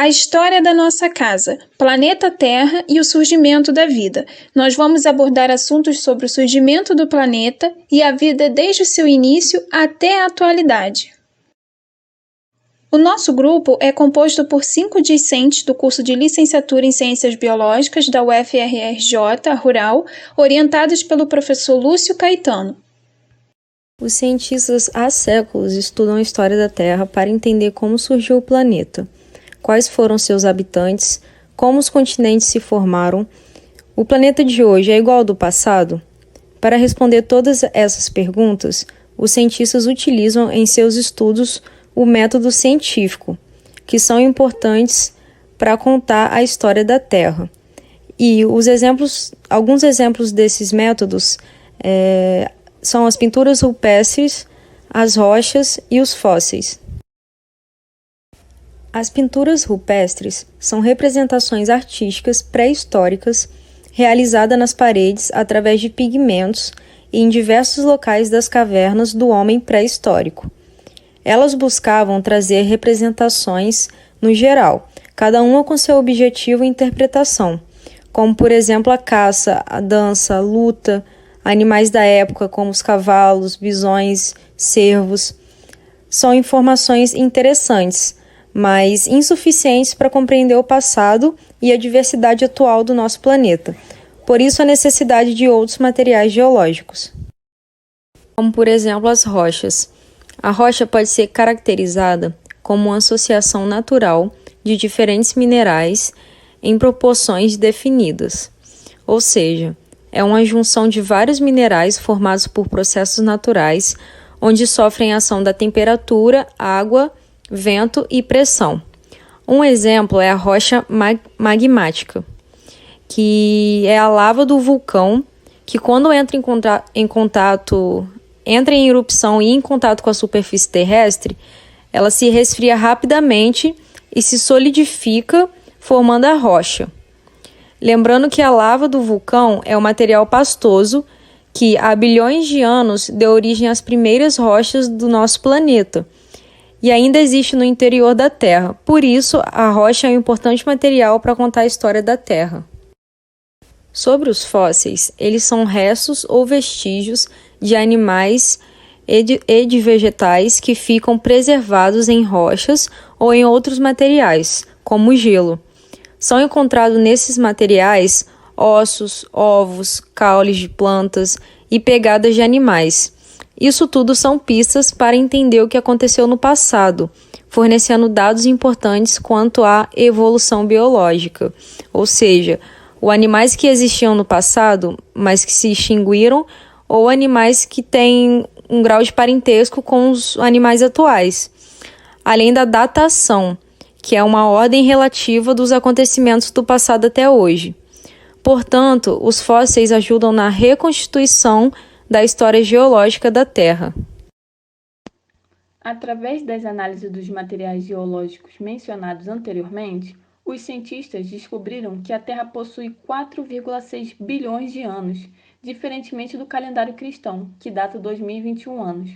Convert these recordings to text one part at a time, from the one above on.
história da nossa casa, planeta Terra e o surgimento da vida. Nós vamos abordar assuntos sobre o surgimento do planeta e a vida desde o seu início até a atualidade. O nosso grupo é composto por 5 discentes do curso de Licenciatura em Ciências Biológicas da UFRJ Rural, orientados pelo professor Lúcio Caetano. Os cientistas há séculos estudam a história da Terra para entender como surgiu o planeta, quais foram seus habitantes, como os continentes se formaram. O planeta de hoje é igual ao do passado? Para responder todas essas perguntas, os cientistas utilizam em seus estudos o método científico, que são importantes para contar a história da Terra. E alguns exemplos desses métodos são as pinturas rupestres, as rochas e os fósseis. As pinturas rupestres são representações artísticas pré-históricas realizadas nas paredes através de pigmentos e em diversos locais das cavernas do homem pré-histórico. Elas buscavam trazer representações no geral, cada uma com seu objetivo e interpretação, como por exemplo a caça, a dança, a luta, animais da época como os cavalos, bisões, cervos. São informações interessantes, mas insuficientes para compreender o passado e a diversidade atual do nosso planeta. Por isso a necessidade de outros materiais geológicos, como por exemplo as rochas. A rocha pode ser caracterizada como uma associação natural de diferentes minerais em proporções definidas, ou seja, é uma junção de vários minerais formados por processos naturais, onde sofrem a ação da temperatura, água, vento e pressão. Um exemplo é a rocha magmática, que é a lava do vulcão, que quando entra em erupção e em contato com a superfície terrestre, ela se resfria rapidamente e se solidifica, formando a rocha. Lembrando que a lava do vulcão é um material pastoso que, há bilhões de anos, deu origem às primeiras rochas do nosso planeta e ainda existe no interior da Terra. Por isso, a rocha é um importante material para contar a história da Terra. Sobre os fósseis, eles são restos ou vestígios de animais e de vegetais que ficam preservados em rochas ou em outros materiais, como o gelo. São encontrados nesses materiais ossos, ovos, caules de plantas e pegadas de animais. Isso tudo são pistas para entender o que aconteceu no passado, fornecendo dados importantes quanto à evolução biológica, ou seja, os animais que existiam no passado, mas que se extinguiram, ou animais que têm um grau de parentesco com os animais atuais, além da datação, que é uma ordem relativa dos acontecimentos do passado até hoje. Portanto, os fósseis ajudam na reconstituição da história geológica da Terra. Através das análises dos materiais geológicos mencionados anteriormente, os cientistas descobriram que a Terra possui 4,6 bilhões de anos, diferentemente do calendário cristão, que data 2021 anos,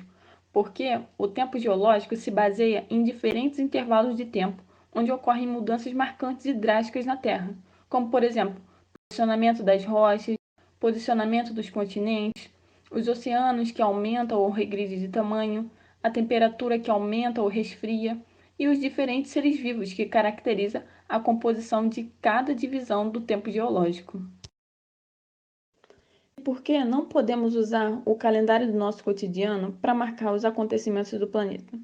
porque o tempo geológico se baseia em diferentes intervalos de tempo, onde ocorrem mudanças marcantes e drásticas na Terra, como, por exemplo, posicionamento das rochas, posicionamento dos continentes, os oceanos que aumentam ou regridem de tamanho, a temperatura que aumenta ou resfria, e os diferentes seres vivos que caracterizam a composição de cada divisão do tempo geológico. Por que não podemos usar o calendário do nosso cotidiano para marcar os acontecimentos do planeta?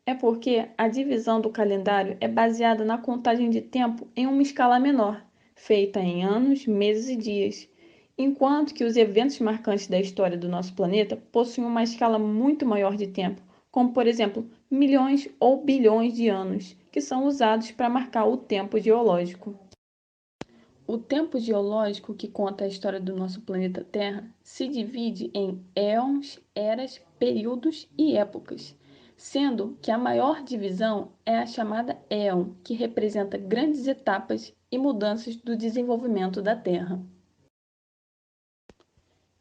É porque a divisão do calendário é baseada na contagem de tempo em uma escala menor, feita em anos, meses e dias, enquanto que os eventos marcantes da história do nosso planeta possuem uma escala muito maior de tempo, como por exemplo, milhões ou bilhões de anos, que são usados para marcar o tempo geológico. O tempo geológico, que conta a história do nosso planeta Terra, se divide em éons, eras, períodos e épocas, sendo que a maior divisão é a chamada éon, que representa grandes etapas e mudanças do desenvolvimento da Terra.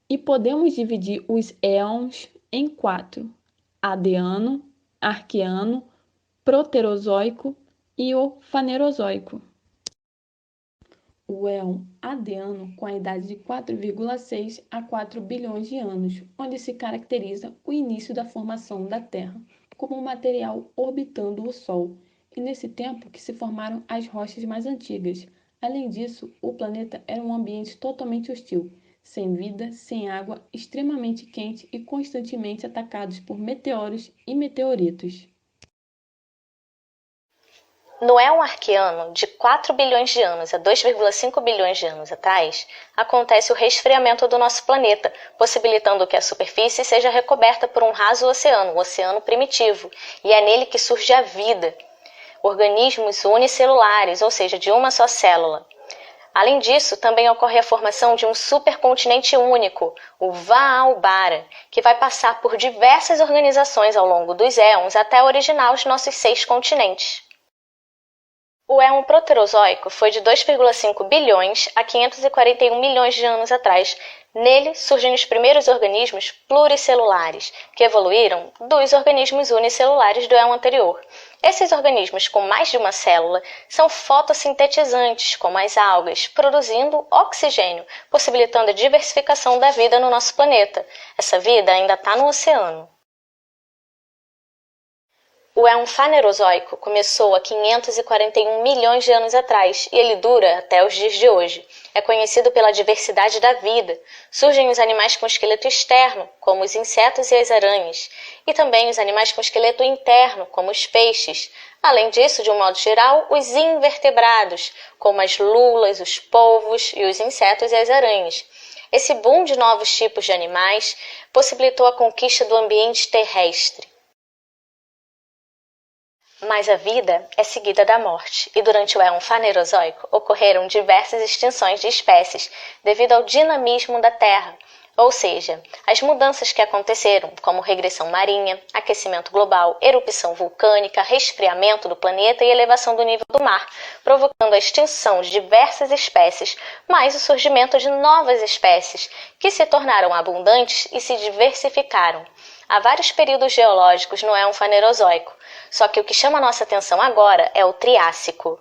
E podemos dividir os éons em 4: Adeano, Arqueano, Proterozoico e o Fanerozoico. O éon Adiano, com a idade de 4,6 a 4 bilhões de anos, onde se caracteriza o início da formação da Terra como um material orbitando o Sol, e nesse tempo que se formaram as rochas mais antigas. Além disso, o planeta era um ambiente totalmente hostil, sem vida, sem água, extremamente quente e constantemente atacados por meteoros e meteoritos. No éon arqueano, de 4 bilhões de anos a 2,5 bilhões de anos atrás, acontece o resfriamento do nosso planeta, possibilitando que a superfície seja recoberta por um raso oceano, o oceano primitivo, e é nele que surge a vida. Organismos unicelulares, ou seja, de uma só célula. Além disso, também ocorre a formação de um supercontinente único, o Vaalbara, que vai passar por diversas organizações ao longo dos éons até originar os nossos 6 continentes. O éon proterozoico foi de 2,5 bilhões a 541 milhões de anos atrás. Nele surgem os primeiros organismos pluricelulares, que evoluíram dos organismos unicelulares do éon anterior. Esses organismos com mais de uma célula são fotossintetizantes, como as algas, produzindo oxigênio, possibilitando a diversificação da vida no nosso planeta. Essa vida ainda está no oceano. O éon Fanerozoico começou há 541 milhões de anos atrás e ele dura até os dias de hoje. É conhecido pela diversidade da vida. Surgem os animais com esqueleto externo, como os insetos e as aranhas, e também os animais com esqueleto interno, como os peixes. Além disso, de um modo geral, os invertebrados, como as lulas, os polvos e os insetos e as aranhas. Esse boom de novos tipos de animais possibilitou a conquista do ambiente terrestre. Mas a vida é seguida da morte, e durante o éon Fanerozoico ocorreram diversas extinções de espécies devido ao dinamismo da Terra, ou seja, as mudanças que aconteceram, como regressão marinha, aquecimento global, erupção vulcânica, resfriamento do planeta e elevação do nível do mar, provocando a extinção de diversas espécies, mais o surgimento de novas espécies, que se tornaram abundantes e se diversificaram. Há vários períodos geológicos no éon Fanerozoico, só que o que chama a nossa atenção agora é o Triássico.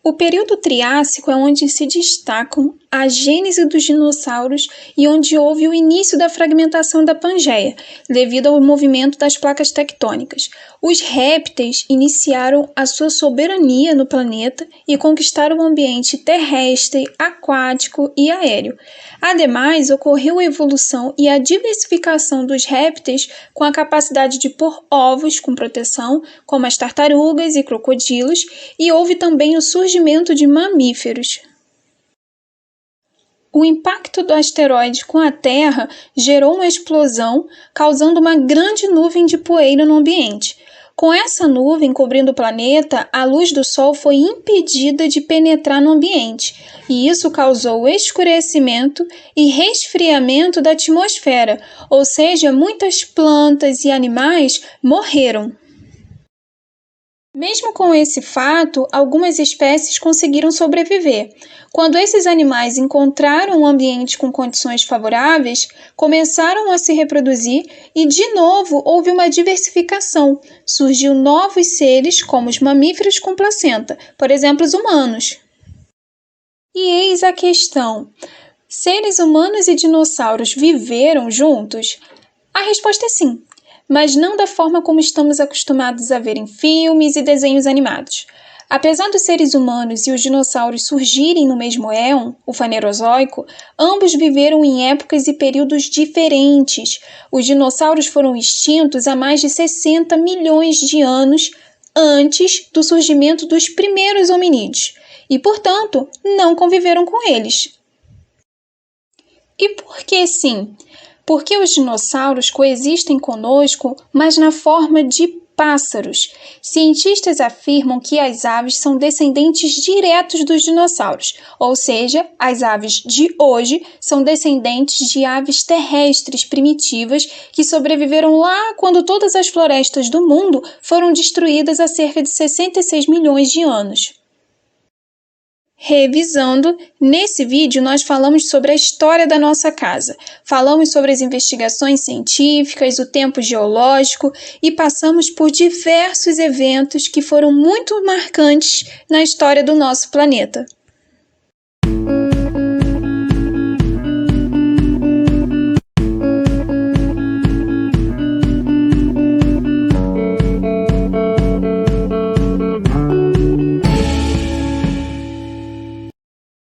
O período Triássico é onde se destacam a gênese dos dinossauros e onde houve o início da fragmentação da Pangeia, devido ao movimento das placas tectônicas. Os répteis iniciaram a sua soberania no planeta e conquistaram o ambiente terrestre, aquático e aéreo. Ademais, ocorreu a evolução e a diversificação dos répteis com a capacidade de pôr ovos com proteção, como as tartarugas e crocodilos, e houve também o surgimento de mamíferos. O impacto do asteroide com a Terra gerou uma explosão, causando uma grande nuvem de poeira no ambiente. Com essa nuvem cobrindo o planeta, a luz do Sol foi impedida de penetrar no ambiente, e isso causou escurecimento e resfriamento da atmosfera, ou seja, muitas plantas e animais morreram. Mesmo com esse fato, algumas espécies conseguiram sobreviver. Quando esses animais encontraram um ambiente com condições favoráveis, começaram a se reproduzir e, de novo, houve uma diversificação. Surgiu novos seres, como os mamíferos com placenta, por exemplo, os humanos. E eis a questão: seres humanos e dinossauros viveram juntos? A resposta é sim, mas não da forma como estamos acostumados a ver em filmes e desenhos animados. Apesar dos seres humanos e os dinossauros surgirem no mesmo éon, o Fanerozoico, ambos viveram em épocas e períodos diferentes. Os dinossauros foram extintos há mais de 60 milhões de anos antes do surgimento dos primeiros hominídeos e, portanto, não conviveram com eles. E por que sim? Porque os dinossauros coexistem conosco, mas na forma de pássaros. Cientistas afirmam que as aves são descendentes diretos dos dinossauros, ou seja, as aves de hoje são descendentes de aves terrestres primitivas que sobreviveram lá quando todas as florestas do mundo foram destruídas há cerca de 66 milhões de anos. Revisando, nesse vídeo nós falamos sobre a história da nossa casa, falamos sobre as investigações científicas, o tempo geológico e passamos por diversos eventos que foram muito marcantes na história do nosso planeta.